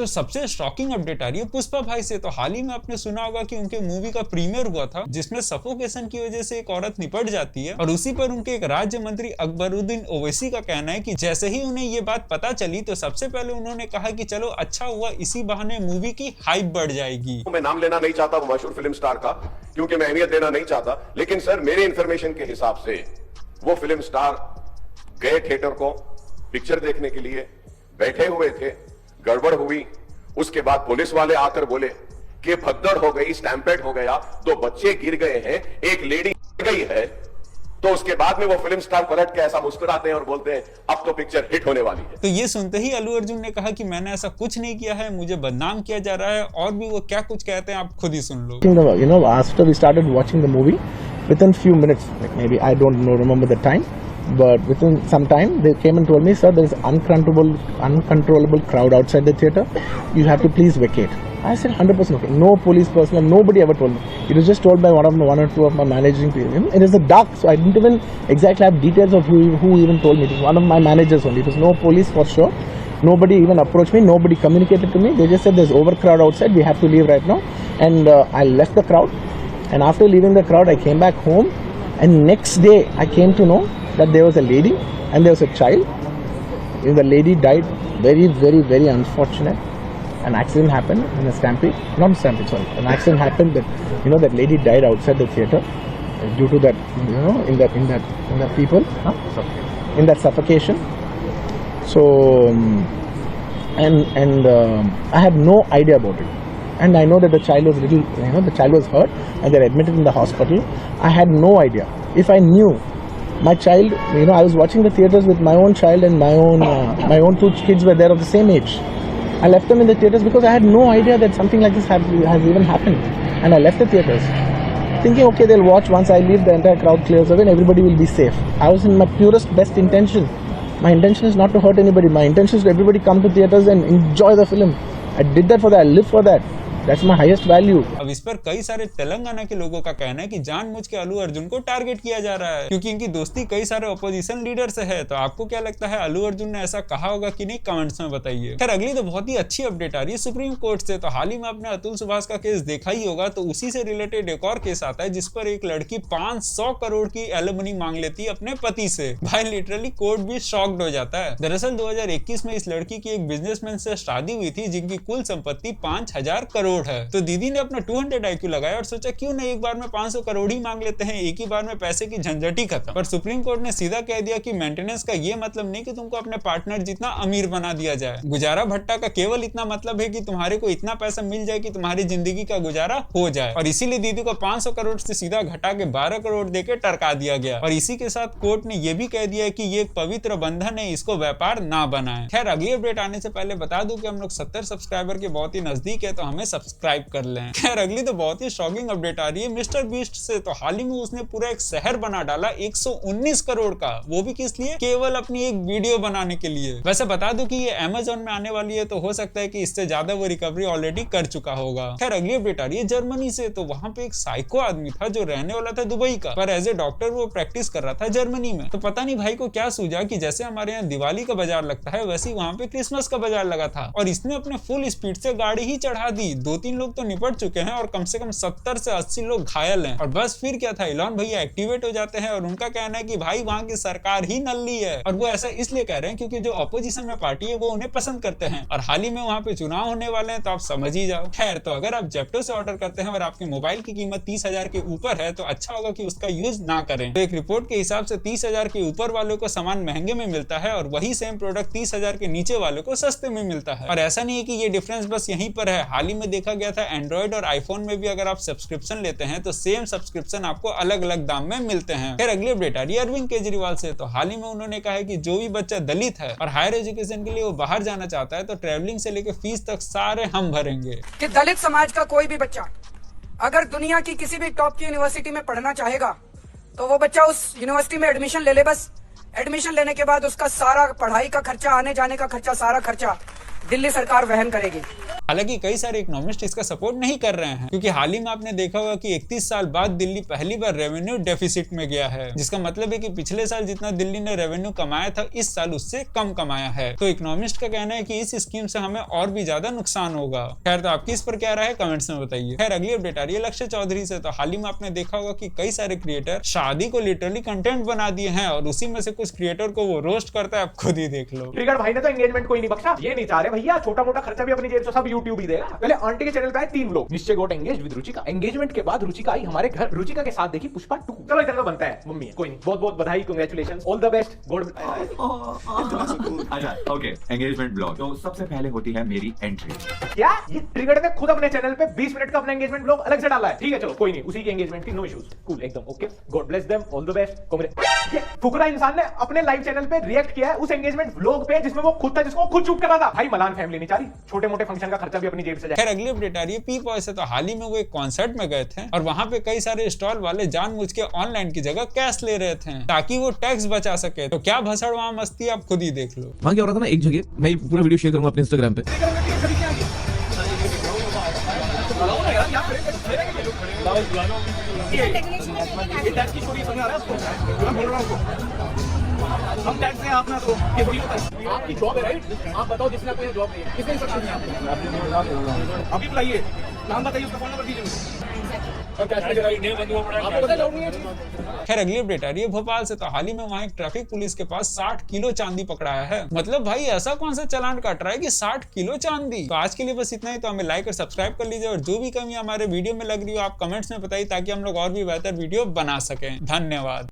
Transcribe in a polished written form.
तो सबसे shocking update आ रही है पुष्पा भाई से। तो हाल ही में आपने सुना होगा कि उनके मूवी का प्रीमियर हुआ था जिसमें सफोकेशन की वजह से एक औरत निपट जाती है, और उसी पर उनके एक राज्य मंत्री अकबरुद्दीन ओवैसी का कहना है कि जैसे ही उन्हें ये बात पता चली तो सबसे पहले उन्होंने कहा कि चलो अच्छा हुआ, इसी बहाने मूवी की हाइप बढ़ जाएगी। मैं नाम लेना नहीं चाहता मशहूर फिल्म स्टार का, क्योंकि मैं अहमियत देना नहीं चाहता, लेकिन सर मेरे इंफॉर्मेशन के हिसाब से वो फिल्म स्टार गए थिएटर को पिक्चर देखने के लिए, बैठे हुए थे, गड़बड़ हुई, उसके बाद पुलिस वाले आकर बोले कि भगदड़ हो गई, स्टैम्पेड हो गया, 2 बच्चे गिर गए हैं, एक लेडी गई है। तो उसके बाद में वो फिल्म स्टार पलट के ऐसा मुस्कुराते हैं और बोलते हैं अब तो पिक्चर हिट होने वाली है। तो ये सुनते ही अल्लू अर्जुन ने कहा कि मैंने ऐसा कुछ नहीं किया है, मुझे बदनाम किया जा रहा है, और भी वो क्या कुछ कहते हैं आप खुद ही सुन लो। You know, after we started watching the movie, within few minutes, like maybe I don't know, remember the time, but within some time they came and told me, sir, there is uncontrollable crowd outside the theater. You have to please vacate. I said 100% okay. No police personnel, nobody ever told me. It was just told by one or two of my managing people. It is the dark, so I didn't even exactly have details of who even told me. It was one of my managers only. It was no police for sure. Nobody even approached me. Nobody communicated to me. They just said there's overcrowd outside. We have to leave right now. And I left the crowd. And after leaving the crowd, I came back home. And next day, I came to know that there was a lady and there was a child. And the lady died. Very, very, very unfortunate. An accident happened in a stampede. Not a stampede, sorry. An accident happened that that lady died outside the theater due to that in that people in that suffocation. So I had no idea about it. And I know that the child was the child was hurt and they're admitted in the hospital. I had no idea. If I knew my child, I was watching the theaters with my own child and my own 2 kids were there of the same age. I left them in the theaters because I had no idea that something like this has even happened. And I left the theaters thinking, okay, they'll watch. Once I leave, the entire crowd clears away and everybody will be safe. I was in my purest, best intention. My intention is not to hurt anybody. My intention is to everybody come to theaters and enjoy the film. I did that for that. I live for that. That's my highest value. अब इस पर कई सारे तेलंगाना के लोगों का कहना है कि जानबूझ के अल्लू अर्जुन को टारगेट किया जा रहा है क्योंकि इनकी दोस्ती कई सारे ऑपोजिशन लीडर से है। तो आपको क्या लगता है, अल्लू अर्जुन ने ऐसा कहा होगा कि नहीं? कमेंट्स में बताइए। खैर अगली तो बहुत ही अच्छी अपडेट आ रही है सुप्रीम कोर्ट से। तो हाल ही में आपने अतुल सुभाष का केस देखा ही होगा, तो उसी से रिलेटेड एक और केस आता है जिस पर एक लड़की 500 करोड़ की एलिमनी मांग लेती है अपने पति से। भाई लिटरली कोर्ट भी शॉक्ड हो जाता है। दरअसल 2021 में इस लड़की की एक बिजनेसमैन से शादी हुई थी जिनकी कुल संपत्ति 5000 करोड़ है। तो दीदी ने अपना 200 IQ लगाया और सोचा क्यों नहीं एक बार में 500 करोड़ ही मांग लेते हैं, एक ही बार में पैसे की झंझट ही खत्म। पर सुप्रीम कोर्ट ने सीधा कह दिया कि मेंटेनेंस का ये मतलब नहीं कि तुमको अपने पार्टनर जितना अमीर बना दिया जाए। गुजारा भट्टा का केवल इतना मतलब है कि तुम्हारे को इतना पैसा मिल जाए कि तुम्हारी जिंदगी का गुजारा हो जाए। और इसीलिए दीदी को 500 करोड़ से सीधा घटा के 12 करोड़ देके टरका दिया गया। और इसी के साथ कोर्ट ने यह भी कह दिया कि ये एक पवित्र बंधन है, इसको व्यापार ना बनाए। खैर अगली अपडेट आने से पहले बता दूं कि हम लोग 70 सब्सक्राइबर के बहुत ही नजदीक है, तो हमें सब्सक्राइब कर लें। खैर अगली तो बहुत ही शॉकिंग अपडेट आ रही है मिस्टर बीस्ट से। तो हाल ही में उसने पूरा एक शहर बना डाला 119 करोड़ का, वो भी किस लिए? केवल अपनी एक वीडियो बनाने के लिए। वैसे बता दूं कि ये अमेज़न में आने वाली है, तो हो सकता है कि इससे ज्यादा वो रिकवरी ऑलरेडी कर चुका होगा। खैर अगली अपडेट आ रही है जर्मनी से। तो वहां पे एक साइको आदमी था जो रहने वाला था दुबई का, पर एज ए डॉक्टर वो प्रैक्टिस कर रहा था जर्मनी में। तो पता नहीं भाई को क्या सूझा कि जैसे हमारे यहाँ दिवाली का बाजार लगता है वैसे ही वहां पे क्रिसमस का बाजार लगा था, और इसने अपने फुल स्पीड से गाड़ी ही चढ़ा दी। 2-3 लोग तो निपट चुके हैं और कम से कम 70 से 80 लोग घायल हैं। और बस फिर क्या था, इलॉन भैया एक्टिवेट हो जाते हैं और उनका कहना है कि भाई वहां की सरकार ही नल्ली है। और वो ऐसा इसलिए कह रहे हैं क्योंकि जो अपोजिशन में पार्टी है वो उन्हें पसंद करते हैं, और हाल ही में वहां पे चुनाव होने वाले हैं, तो आप समझ ही जाओ। खैर तो अगर आप जेप्टो से ऑर्डर करते हैं और आपके मोबाइल की कीमत 30,000 के ऊपर है तो अच्छा होगा कि उसका यूज ना करें। तो एक रिपोर्ट के हिसाब से 30,000 के ऊपर वालों को सामान महंगे में मिलता है और वही सेम प्रोडक्ट 30,000 के नीचे वालों को सस्ते में मिलता है। और ऐसा नहीं है कि ये डिफरेंस बस यहीं पर है, हाल ही में देखा गया था एंड्रॉइड और आईफोन में भी अगर आप सब्सक्रिप्शन लेते हैं तो सेम सब्सक्रिप्शन आपको अलग अलग दाम में मिलते हैं। फिर अगली अपडेट आ रही है अरविंद केजरीवाल से। तो हाल ही में उन्होंने कहा है कि जो भी बच्चा दलित है और हायर एजुकेशन के लिए वो बाहर जाना चाहता है तो ट्रेवलिंग से लेकर फीस तक सारे हम भरेंगे। कि दलित समाज का कोई भी बच्चा अगर दुनिया की किसी भी टॉप की यूनिवर्सिटी में पढ़ना चाहेगा तो वो बच्चा उस यूनिवर्सिटी में एडमिशन ले ले। बस एडमिशन लेने के बाद उसका सारा पढ़ाई का खर्चा, आने जाने का खर्चा, सारा खर्चा दिल्ली सरकार वहन करेगी। हालांकि कई सारे इकोनॉमिस्ट इसका सपोर्ट नहीं कर रहे हैं, क्योंकि हाल ही में आपने देखा होगा कि 31 साल बाद दिल्ली पहली बार रेवेन्यू डेफिसिट में गया है, जिसका मतलब है कि पिछले साल जितना दिल्ली ने रेवेन्यू कमाया था इस साल उससे कम कमाया है। तो इकोनॉमिस्ट का कहना है कि इस स्कीम से हमें और भी ज्यादा नुकसान होगा। खैर, तो आपकी इस पर क्या राय है कमेंट्स में बताइए। खैर, अगली अपडेट आ रही है लक्ष्य चौधरी से। तो हाल ही में आपने देखा होगा कि कई सारे क्रिएटर शादी को लिटरली कंटेंट बना दिए हैं और उसी में से कुछ क्रिएटर को वो रोस्ट करता है, आप खुद ही देख लो। ट्रिगर भाई ने तो एंगेजमेंट कोई नहीं बख्शा, ये नहीं चाह रहे भैया छोटा मोटा खर्चा भी अपनी जेब से सब यूट्यूब ही देगा। पहले आंटी के चैनल पे आए 3 लोग, निश्चय गोट एंगेज विद रुचिका। एंगेजमेंट के बाद रुचिका आई हमारे घर, रुचिका के साथ देखी पुष्पा 2। चलो इतना बनता है, मम्मी है कोई नहीं, बहुत बहुत बधाई, congratulations, all the best, God. अच्छा ओके, एंगेजमेंट ब्लॉग तो सबसे पहले होती है मेरी एंट्री। क्या ये ट्रिगर ने खुद अपने चैनल पे 20 मिनट का अपना एंगेजमेंट ब्लॉग अलग से डाला है? ठीक है चलो कोई नहीं, उसी की एंगेजमेंट थी, नो इश्यूज, कूल एकदम okay, God bless them, all the best, Congress. ये फुकरा इंसान ने अपने लाइव चैनल पे रिएक्ट किया है उस एंगेजमेंट व्लॉग पे जिसमें वो खुद था, जिसको खुद शूट कर रहा था। भाई मलान फैमिली नहीं चाह रही छोटे मोटे फंक्शन का खर्चा भी अपनी जेब से जाए। खैर, अगली अपडेट आ रही है पी पॉय से। तो हाल ही में वो एक कॉन्सर्ट में गए थे और वहां पे कई सारे स्टॉल वाले जानबूझ के ऑनलाइन की जगह कैश ले रहे थे ताकि वो टैक्स बचा सके। तो क्या भसड़ वहां मस्ती, आप खुद ही देख लो। वहाँ क्या हो रहा था ना, एक जगह मैं पूरा वीडियो शेयर करूंगा अपने इंस्टाग्राम पे। हम टैक्स हैं, आप ना तो ये थोड़ी होता है, आपकी जॉब है राइट? आप बताओ जिसने आपको जॉब दी है किसने इंस्ट्रक्शन दिया आपको? अभी बुलाइए, नाम बताइए, उसका फोन नंबर दीजिए। खैर, अगली अपडेट आ रही है भोपाल से। तो हाल ही में वहाँ एक ट्रैफिक पुलिस के पास 60 किलो चांदी पकड़ाया है। मतलब भाई ऐसा कौन सा चालान काट रहा है कि 60 किलो चांदी। तो आज के लिए बस इतना ही। तो हमें लाइक और सब्सक्राइब कर लीजिए और जो भी कमी हमारे वीडियो में लग रही हो आप कमेंट्स में बताइए ताकि हम लोग और भी बेहतर वीडियो बना सकें। धन्यवाद।